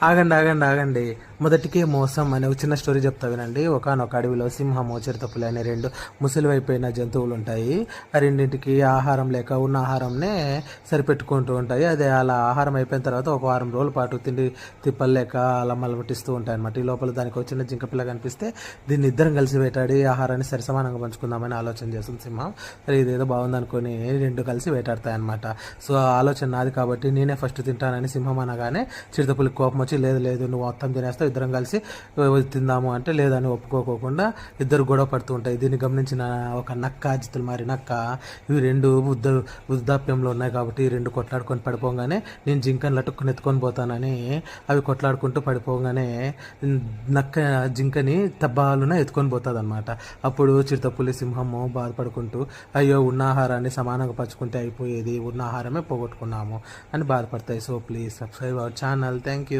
ఆగండి ఆగండి ఆగండి. మొదటికే మోసం అనే ఒక చిన్న స్టోరీ చెప్తా వినండి. ఒకానొక అడవిలో సింహము, చిరుతపులి అనే రెండు ముసలివైపోయిన జంతువులు ఉంటాయి. ఆ రెండింటికి ఆహారం లేక ఉన్న ఆహారంనే సరిపెట్టుకుంటూ ఉంటాయి. అదే అలా ఆహారం అయిపోయిన తర్వాత ఒక వారం రోజుల పాటు తిండి తిప్పలు లేక అలా మలమటిస్తూ ఉంటాయి అనమాట. ఈ లోపల దానికి ఒక చిన్న జింక పిల్ల కనిపిస్తే దీన్ని ఇద్దరం కలిసి వేటాడి ఆహారాన్ని సరిసమానంగా పంచుకుందామని ఆలోచన చేస్తుంది సింహం. సరే ఇదేదో బాగుందనుకొని రెండు కలిసి వేటాడతాయి అనమాట. సో ఆ ఆలోచన నాది కాబట్టి నేనే ఫస్ట్ తింటానని సింహం అనగానే చిరుతపులికి కోపం వచ్చి లేదు లేదు నువ్వు మొత్తం తినేస్తావు, ఇద్దరం కలిసి తిందాము అంటే లేదని ఒప్పుకోకుండా ఇద్దరు గొడవ పడుతూ ఉంటాయి. దీన్ని గమనించిన ఒక నక్క, జిత్తులు మారి నక్క, ఇవి రెండు వృద్ధాప్యంలో ఉన్నాయి కాబట్టి ఈ రెండు కొట్లాడుకొని పడిపోగానే నేను జింకను లటుక్కుని ఎత్తుకొని పోతానని అవి కొట్లాడుకుంటూ పడిపోగానే నక్క జింకని తబ్బాలున ఎత్తుకొని పోతుంది అనమాట. అప్పుడు చిరుతపులి సింహము బాధపడుకుంటూ అయ్యో ఉన్న ఆహారాన్ని సమానంగా పంచుకుంటే అయిపోయేది, ఉన్న ఆహారమే పోగొట్టుకున్నాము అని బాధపడతాయి. So please subscribe our channel. Thank you.